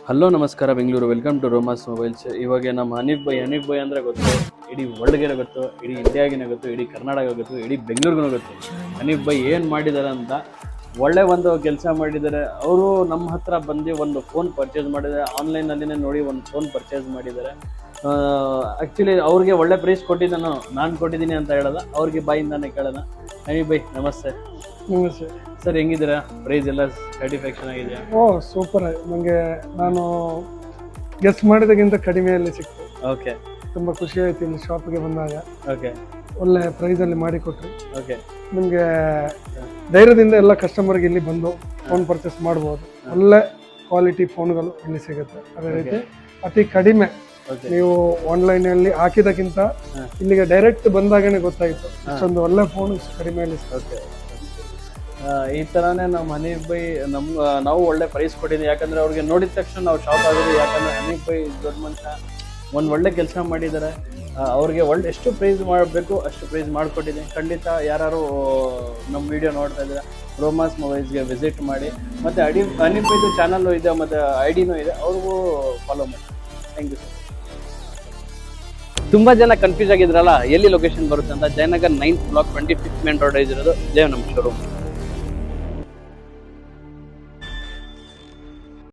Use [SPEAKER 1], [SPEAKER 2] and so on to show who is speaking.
[SPEAKER 1] Hello ನಮಸ್ಕಾರ Bengaluru, welcome to Roma's mobiles. ಇವಾಗ ನಮ್ಮ ಹನೀಫ್ ಬೈ ಅಂದರೆ ಗೊತ್ತು, ಇಡೀ ವರ್ಲ್ಡ್ಗೆ ಗೊತ್ತು, ಇಡೀ ಇಂಡಿಯಾಗಿನೇ ಗೊತ್ತು, ಇಡೀ ಕರ್ನಾಟಕ ಗೊತ್ತು, ಇಡೀ ಬೆಂಗಳೂರಿಗೂ ಗೊತ್ತು. ಹನೀಫ್ ಬೈ ಏನು ಮಾಡಿದ್ದಾರೆ ಅಂತ ಒಳ್ಳೆ ಒಂದು ಕೆಲಸ ಮಾಡಿದ್ದಾರೆ. ಅವರು ನಮ್ಮ ಹತ್ರ ಬಂದು ಒಂದು ಫೋನ್ ಪರ್ಚೇಸ್ ಮಾಡಿದ್ದಾರೆ, ಆನ್ಲೈನಲ್ಲಿನೇ ನೋಡಿ ಒಂದು ಫೋನ್ ಪರ್ಚೇಸ್ ಮಾಡಿದ್ದಾರೆ. ಆ್ಯಕ್ಚುಲಿ ಅವ್ರಿಗೆ ಒಳ್ಳೆ ಪ್ರೈಸ್ ಕೊಟ್ಟಿದ್ದೆ, ನಾನು ಕೊಟ್ಟಿದ್ದೀನಿ ಅಂತ ಹೇಳೋದ, ಅವ್ರಿಗೆ ಬಾಯಿಂದಾನೆ ಕೇಳೋಣ. ಹನೀಫ್ ಬೈ ನಮಸ್ತೆ.
[SPEAKER 2] ನಮಸ್ತೆ
[SPEAKER 1] ಸರ್, ಹೆಂಗಿದ್ದೀರಾ? ಪ್ರೈಸ್ ಎಲ್ಲ ಸ್ಯಾಟಿಸ್ಫ್ಯಾಕ್ಷನ್ ಆಗಿದೆಯಾ?
[SPEAKER 2] ಸೂಪರ್. ನನಗೆ ನಾನು ಗೆಸ್ ಮಾಡಿದಾಗಿಂತ ಕಡಿಮೆಯಲ್ಲಿ ಸಿಕ್ತು.
[SPEAKER 1] ಓಕೆ,
[SPEAKER 2] ತುಂಬ ಖುಷಿ ಆಯ್ತು ಇಲ್ಲಿ ಶಾಪ್ಗೆ ಬಂದಾಗ.
[SPEAKER 1] ಓಕೆ,
[SPEAKER 2] ಒಳ್ಳೆ ಪ್ರೈಸಲ್ಲಿ ಮಾಡಿಕೊಟ್ರಿ.
[SPEAKER 1] ಓಕೆ.
[SPEAKER 2] ನಿಮಗೆ ಧೈರ್ಯದಿಂದ ಎಲ್ಲ ಕಸ್ಟಮರ್ಗೆ ಇಲ್ಲಿ ಬಂದು ಫೋನ್ ಪರ್ಚೇಸ್ ಮಾಡ್ಬೋದು. ಒಳ್ಳೆ ಕ್ವಾಲಿಟಿ ಫೋನ್ಗಳು ಇಲ್ಲಿ ಸಿಗುತ್ತೆ. ಅದೇ ರೀತಿ ಅತಿ ಕಡಿಮೆ. ನೀವು ಆನ್ಲೈನಲ್ಲಿ ಹಾಕಿದಕ್ಕಿಂತ ಇಲ್ಲಿಗೆ ಡೈರೆಕ್ಟ್ ಬಂದಾಗನೇ ಗೊತ್ತಾಯಿತು ಇಷ್ಟೊಂದು ಒಳ್ಳೆ ಫೋನ್ ಕಡಿಮೆಯಲ್ಲಿ ಸಿಗುತ್ತೆ.
[SPEAKER 1] ಈ ಥರನೇ ನಮ್ಮ ಹನೀಫ್ ಬೈ ನಾವು ಒಳ್ಳೆ ಪ್ರೈಸ್ ಕೊಟ್ಟಿದ್ದೀವಿ. ಯಾಕಂದರೆ ಅವ್ರಿಗೆ ನೋಡಿದ ತಕ್ಷಣ ನಾವು ಶಾಕ್ ಆಗೋದು. ಯಾಕಂದರೆ ಹನೀಫ್ ಬೈ ದೊಡ್ಡ ಮನುಷ್ಯ, ಒಂದು ಒಳ್ಳೆ ಕೆಲಸ ಮಾಡಿದ್ದಾರೆ. ಅವ್ರಿಗೆ ಎಷ್ಟು ಪ್ರೈಸ್ ಮಾಡಬೇಕು ಅಷ್ಟು ಪ್ರೈಸ್ ಮಾಡಿಕೊಟ್ಟಿದ್ದೀನಿ. ಖಂಡಿತ ಯಾರು ನಮ್ಮ ವಿಡಿಯೋ ನೋಡ್ತಾ ಇದ್ದಾರೆ, ರೋಮಾಸ್ ಮೊಬೈಲ್ಸ್ಗೆ ವಿಸಿಟ್ ಮಾಡಿ. ಮತ್ತು ಹನೀಫ್ ಬೈದು ಚಾನಲ್ಲು ಇದೆ, ಮತ್ತು ID ಇದೆ, ಅವ್ರಿಗೂ ಫಾಲೋ ಮಾಡಿ. Thank you sir. ತುಂಬ ಜನ ಕನ್ಫ್ಯೂಸ್ ಆಗಿದ್ರಲ್ಲ ಎಲ್ಲಿ ಲೊಕೇಶನ್ ಬರುತ್ತೆ ಅಂತ. Jayanagar 9th block 25th main road ಇರೋದು ನಮ್ಮ ಶೋರೂಮ್.